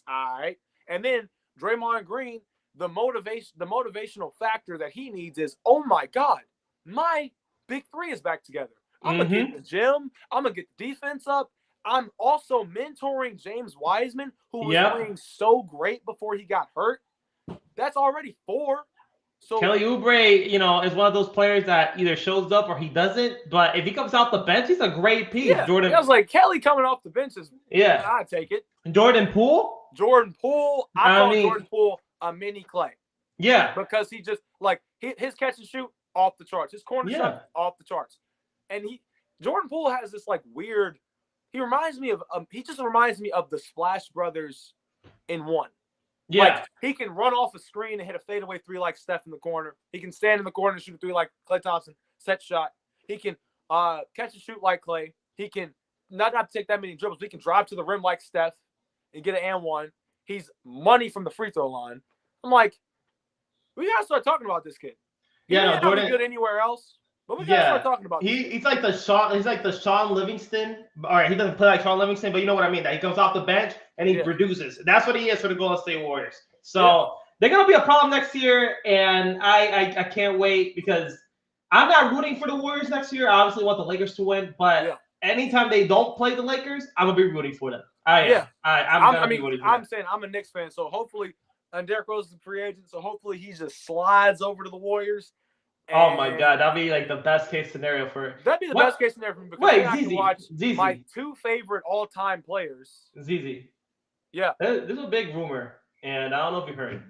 all right. And then Draymond Green, the motivational factor that he needs is, oh my God, my big three is back together. I'm gonna get in the gym. I'm gonna get the defense up. I'm also mentoring James Wiseman, who was playing so great before he got hurt. That's already 4. So Kelly Oubre, is one of those players that either shows up or he doesn't. But if he comes off the bench, he's a great piece. Yeah, I was like, Kelly coming off the bench is I'd take it. Jordan Poole. Jordan Poole a mini Klay. Yeah. Because he just his catch and shoot off the charts. His corner shot off the charts. And Jordan Poole has this weird, he just reminds me of the Splash Brothers in one. Yeah. Like, he can run off a screen and hit a fadeaway three like Steph in the corner. He can stand in the corner and shoot a three like Klay Thompson, set shot. He can catch and shoot like Klay. He can not take that many dribbles. But he can drive to the rim like Steph and get an and one. He's money from the free throw line. I'm like, we got to start talking about this kid. He may not be good anywhere else. But we gotta start talking about this. He's like the Sean Livingston. All right, he doesn't play like Sean Livingston, but you know what I mean. That he comes off the bench and he produces. That's what he is for the Golden State Warriors. So they're gonna be a problem next year, and I can't wait because I'm not rooting for the Warriors next year. I obviously want the Lakers to win, but anytime they don't play the Lakers, I'm gonna be rooting for them. I'm saying I'm a Knicks fan, so hopefully, and Derrick Rose is a free agent, so hopefully he just slides over to the Warriors. Oh my God, that'd be like the best case scenario for. That'd be the best case scenario for me because I can watch my two favorite all-time players. ZZ. Yeah, there's a big rumor, and I don't know if you heard.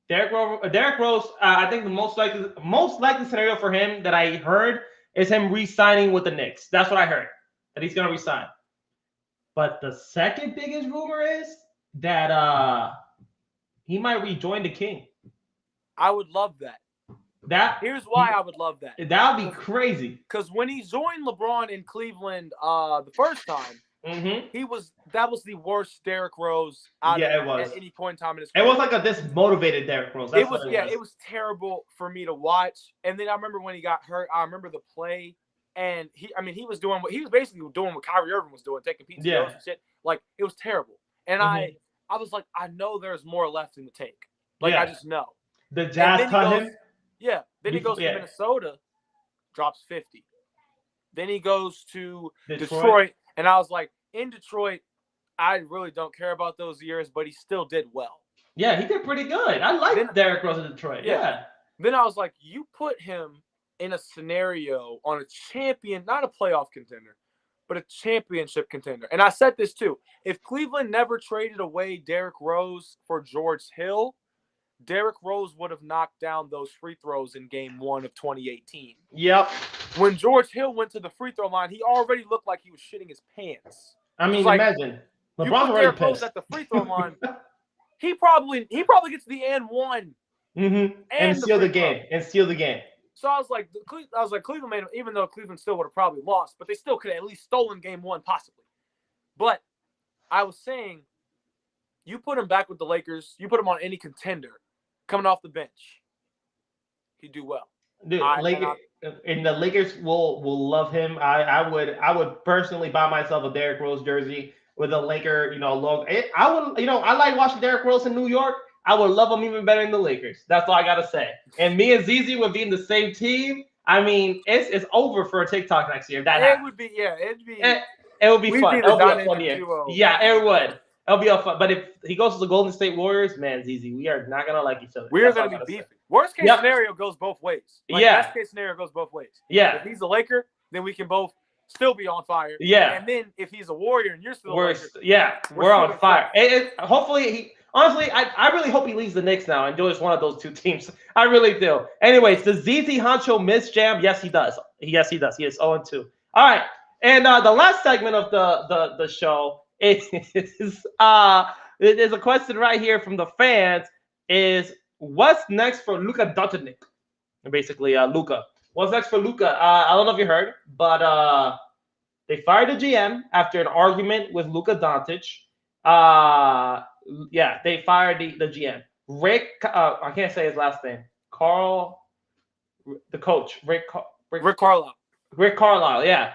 Derrick Rose. I think the most likely scenario for him that I heard is him re-signing with the Knicks. That's what I heard, that he's gonna re-sign. But the second biggest rumor is that he might rejoin the King. I would love that. Here's why I would love that. That would be crazy. Because when he joined LeBron in Cleveland the first time, that was the worst Derrick Rose at any point in time in his career. It was like a dismotivated Derrick Rose. It was terrible for me to watch. And then I remember when he got hurt, I remember the play, and he was basically doing what Kyrie Irving was doing, taking PTOs and shit. Like, it was terrible. And I was like, I know there's more left in the tank. Like, I just know. The Jazz cut him. Yeah. Then he goes to Minnesota, drops 50. Then he goes to Detroit. And I was like, in Detroit, I really don't care about those years, but he still did well. Yeah, he did pretty good. I like Derrick Rose in Detroit. Yeah. Then I was like, you put him in a scenario on a champion, not a playoff contender, but a championship contender. And I said this too. If Cleveland never traded away Derrick Rose for George Hill, Derrick Rose would have knocked down those free throws in Game 1 of 2018. Yep. When George Hill went to the free throw line, he already looked like he was shitting his pants. I mean, imagine. LeBron's already Derrick Rose at the free throw line. he probably gets the and one. And steal the game. So I was like, Cleveland made him, even though Cleveland still would have probably lost, but they still could have at least stolen Game 1 possibly. But I was saying, you put him back with the Lakers, you put him on any contender coming off the bench, he'd do well. Dude, the Lakers will love him. I would personally buy myself a Derrick Rose jersey with a Laker, logo. I like watching Derrick Rose in New York. I would love him even better in the Lakers. That's all I gotta say. And me and ZZ would be in the same team. I mean, it's over for a TikTok next year. It would be fun. It'll be a fun year. Yeah, it would. It'll be a fun. But if he goes to the Golden State Warriors, man, ZZ, we are not gonna like each other. We are gonna be beefing. Worst case scenario goes both ways. Best case scenario goes both ways. Yeah. If he's a Laker, then we can both still be on fire. Yeah. And then if he's a Warrior and you're still a Laker, we're on fire. Hopefully honestly, I really hope he leaves the Knicks now and joins one of those two teams. I really do. Anyways, does ZZ Huncho miss Jam? Yes, he does. Yes, he does. He is 0-2. All right. And the last segment of the show is there's a question right here from the fans is what's next for Luka Doncic? Basically, Luka. What's next for Luka? I don't know if you heard, but they fired the GM after an argument with Luka Doncic. They fired the GM. Rick, I can't say his last name. The coach, Rick Carlisle. Rick Carlisle,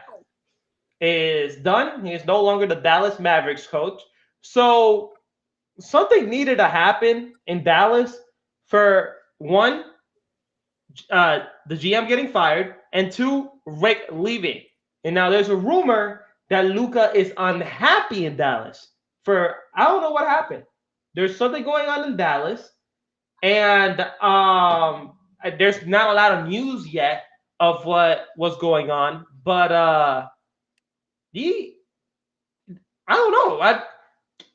is done. He is no longer the Dallas Mavericks coach. So something needed to happen in Dallas for one, the GM getting fired, and two, Rick leaving. And now there's a rumor that Luka is unhappy in Dallas. I don't know what happened. There's something going on in Dallas, and there's not a lot of news yet of what was going on. But I don't know.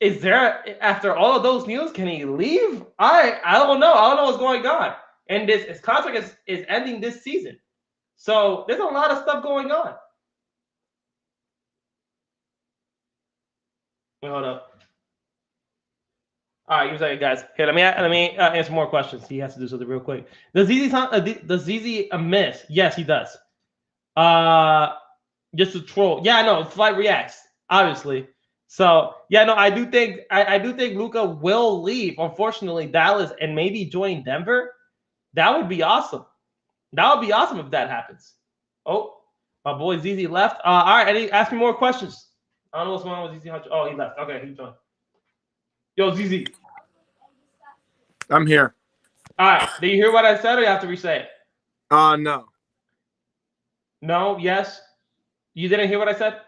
Is there, after all of those news, can he leave? I don't know. I don't know what's going on. And his contract is ending this season. So there's a lot of stuff going on. Wait, hold up. All right, you say, guys. Here, let me answer more questions. He has to do something real quick. Does ZZ miss? Yes, he does. Uh, just a troll. Yeah, I know. Flight reacts, obviously. So yeah, no, I do think Luca will leave. Unfortunately, Dallas and maybe join Denver. That would be awesome. That would be awesome if that happens. Oh, my boy ZZ left. All right, Eddie, ask me more questions. I don't know what's going on with ZZ Hunch. Oh, he left. Okay, he joined. Yo, ZZ. I'm here. All right, did you hear what I said, or you have to re-say it? No. No, yes. You didn't hear what I said?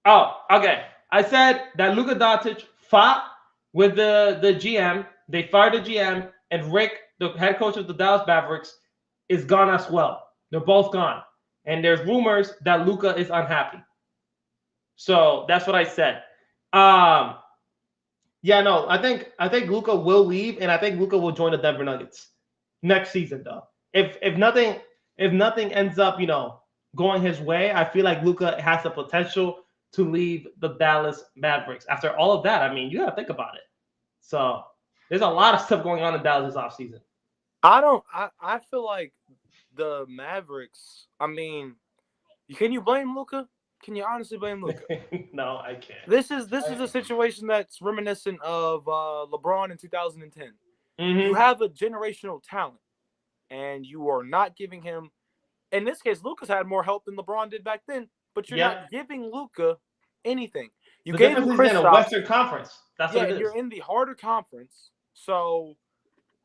Oh, okay. I said that Luka Doncic fought with the GM. They fired the GM, and Rick, the head coach of the Dallas Mavericks, is gone as well. They're both gone, and there's rumors that Luka is unhappy. So that's what I said. Um, yeah, no, I think Luka will leave, and I think Luka will join the Denver Nuggets next season, though. If nothing ends up, going his way, I feel like Luka has the potential to leave the Dallas Mavericks. After all of that, I mean, you got to think about it. So there's a lot of stuff going on in Dallas this offseason. I feel like the Mavericks. I mean, can you blame Luka? Can you honestly blame Luka? No, I can't. This is a situation that's reminiscent of LeBron in 2010. Mm-hmm. You have a generational talent, and you are not giving him. In this case, Luka's had more help than LeBron did back then, but you're not giving Luka anything. You the gave difference him is Chris in a Western Conference. That's what it is. You're in the harder conference, so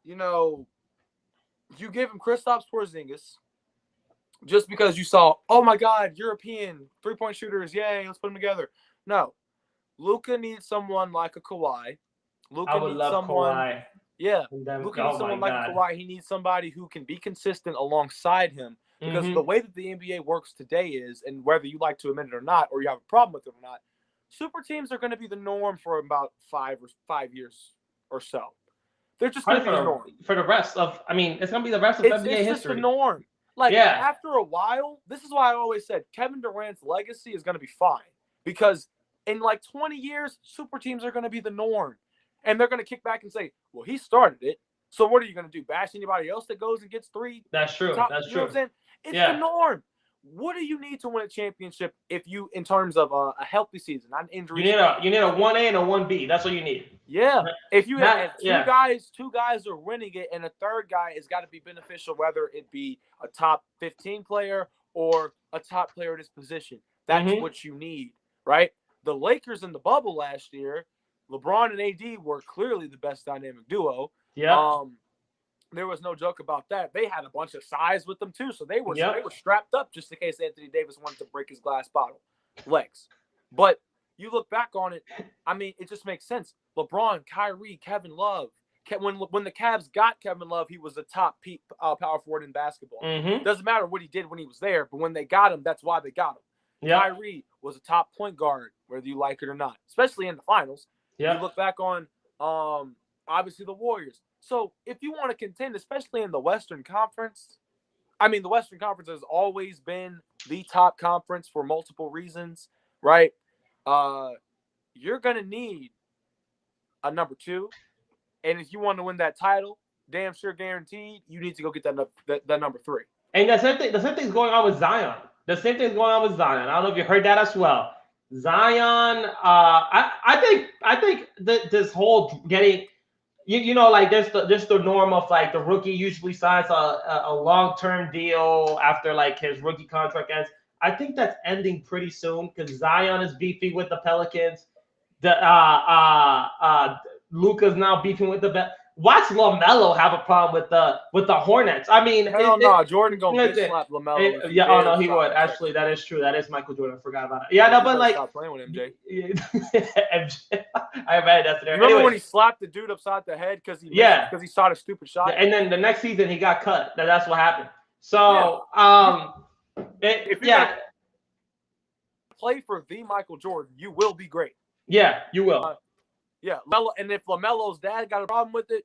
you give him Kristaps Porzingis just because you saw, oh my God, European 3-point shooters, yay, let's put them together. No, Luka needs someone like a Kawhi. I would love Kawhi. Yeah, Luka needs someone like a Kawhi. He needs somebody who can be consistent alongside him. Because the way that the NBA works today is, and whether you like to admit it or not, or you have a problem with it or not, super teams are going to be the norm for about 5 years or so. They're just going to be the norm. For the rest of, I mean, it's going to be the rest of NBA history. It's just the norm. After a while, this is why I always said Kevin Durant's legacy is going to be fine. Because in 20 years, super teams are going to be the norm. And they're going to kick back and say, well, he started it. So what are you going to do? Bash anybody else that goes and gets 3? That's true. That's true. You know what I'm saying? It's the norm. What do you need to win a championship in terms of a healthy season, not an injury? You need a 1A and a 1B. That's what you need. Yeah. If you have two guys are winning it, and a third guy has got to be beneficial, whether it be a top 15 player or a top player at his position. That's what you need, right? The Lakers in the bubble last year, LeBron and AD were clearly the best dynamic duo. Yeah. There was no joke about that. They had a bunch of size with them too, so they were strapped up just in case Anthony Davis wanted to break his glass bottle legs. But you look back on it, I mean, it just makes sense. LeBron, Kyrie, Kevin Love. When the Cavs got Kevin Love, he was a top power forward in basketball. Doesn't matter what he did when he was there, but when they got him, that's why they got him. Yep. Kyrie was a top point guard, whether you like it or not, especially in the finals. Yep. You look back on obviously the Warriors. So if you want to contend, especially in the Western Conference, I mean, the Western Conference has always been the top conference for multiple reasons, right? You're going to need a number 2. And if you want to win that title, damn sure guaranteed, you need to go get that number 3. And the same thing's going on with Zion. The same thing's going on with Zion. I don't know if you heard that as well. Zion, I think this whole getting, there's the norm of the rookie usually signs a long-term deal after his rookie contract ends. I think that's ending pretty soon because Zion is beefing with the Pelicans. Luka's now beefing with the Watch LaMelo have a problem with the Hornets. I mean, hell no, Jordan gonna bitch slap LaMelo. He would. Actually, that is true. That is Michael Jordan. I forgot about it. Yeah, no, but stop playing with MJ. MJ. I imagine that's there. Remember when he slapped the dude upside the head because he shot a stupid shot? And then the next season he got cut. That's what happened. So if you play for the Michael Jordan, you will be great. Yeah, you will. Yeah, and if LaMelo's dad got a problem with it,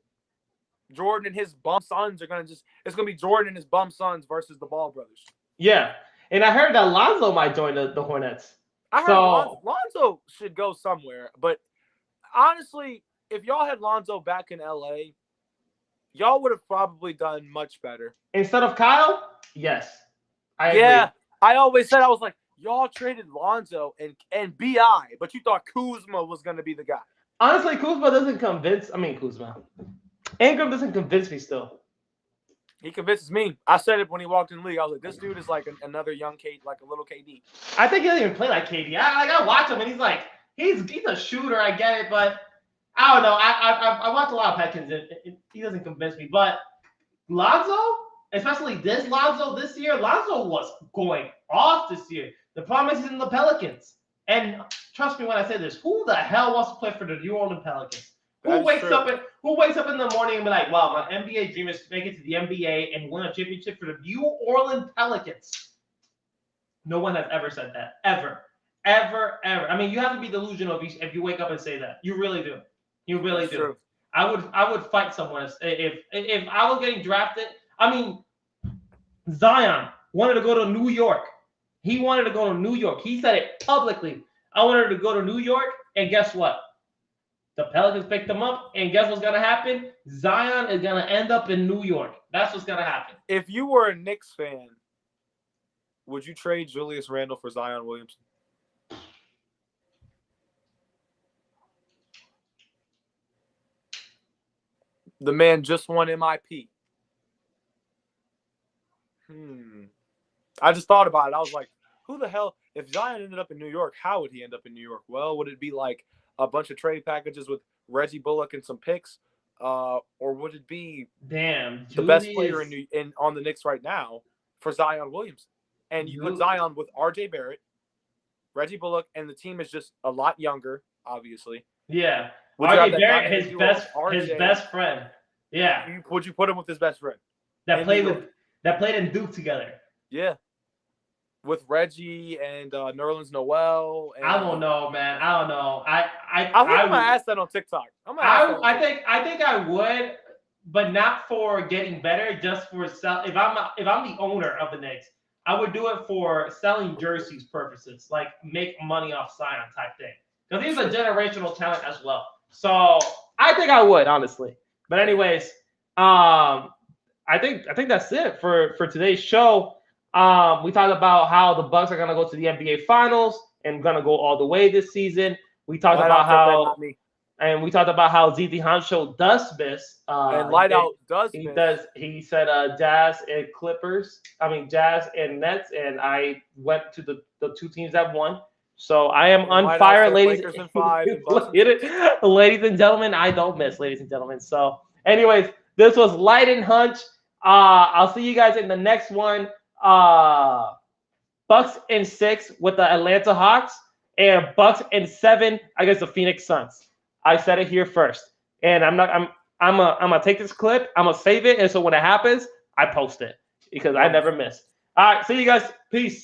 Jordan and his bum sons are it's gonna be Jordan and his bum sons versus the Ball brothers. Yeah, and I heard that Lonzo might join the Hornets. I heard Lonzo should go somewhere, but honestly, if y'all had Lonzo back in LA, y'all would have probably done much better. Instead of Kyle, yes, I agree. Yeah, I always said, I was like, y'all traded Lonzo and BI, but you thought Kuzma was gonna be the guy. Honestly, Kuzma doesn't convince. I mean, Kuzma. Ingram doesn't convince me still. He convinces me. I said it when he walked in the league. I was like, this dude is like another young Kate, like a little KD. I think he doesn't even play like KD. I watch him and he's like, he's a shooter. I get it, but I don't know. I watch a lot of Pelicans. He doesn't convince me. But Lonzo, especially this Lonzo this year, Lonzo was going off this year. The problem is he's in the Pelicans. And trust me when I say this, who the hell wants to play for the New Orleans Pelicans? Who wakes up in the morning and be like, wow, my NBA dream is to make it to the NBA and win a championship for the New Orleans Pelicans? No one has ever said that. Ever. I mean, you have to be delusional if you wake up and say that. You really do. You really do. True. I would fight someone if I was getting drafted. I mean, Zion wanted to go to New York. He wanted to go to New York. He said it publicly. I wanted to go to New York, and guess what? The Pelicans picked him up, and guess what's gonna happen? Zion is gonna end up in New York. That's what's gonna happen. If you were a Knicks fan, would you trade Julius Randle for Zion Williamson? The man just won MIP. I just thought about it. I was like, who the hell? If Zion ended up in New York, how would he end up in New York? Well, would it be like a bunch of trade packages with Reggie Bullock and some picks? Or would it be the best player on the Knicks right now for Zion Williamson? And you put Zion with RJ Barrett, Reggie Bullock, and the team is just a lot younger, obviously. Yeah. RJ Barrett, his best friend. Yeah. Would you put him with his best friend? That played in Duke together. Yeah. With Reggie and Nerlens Noel. And, I don't know, man. I don't know. I'm gonna ask that on TikTok. I think I would, but not for getting better, just for sell. If I'm the owner of the Knicks, I would do it for selling jerseys purposes, like make money off Zion type thing. Because he's a generational talent as well. So I think I would, honestly. But anyways, I think that's it for today's show. We talked about how the Bucks are gonna go to the NBA Finals and gonna go all the way this season. We talked about how ZD Huncho does miss. And Lightout does miss. He said Jazz and Clippers. I mean Jazz and Nets, and I went to the two teams that won. So I am on fire, ladies. Lakers in 5 and Bucks ladies and gentlemen, I don't miss, ladies and gentlemen. So, anyways, this was Light and Hunch. I'll see you guys in the next one. Bucks in 6 with the Atlanta Hawks, and Bucks in 7 against the Phoenix Suns. I said it here first, and I'm gonna take this clip. I'm gonna save it, and so when it happens, I post it because I never miss. All right, see you guys. Peace.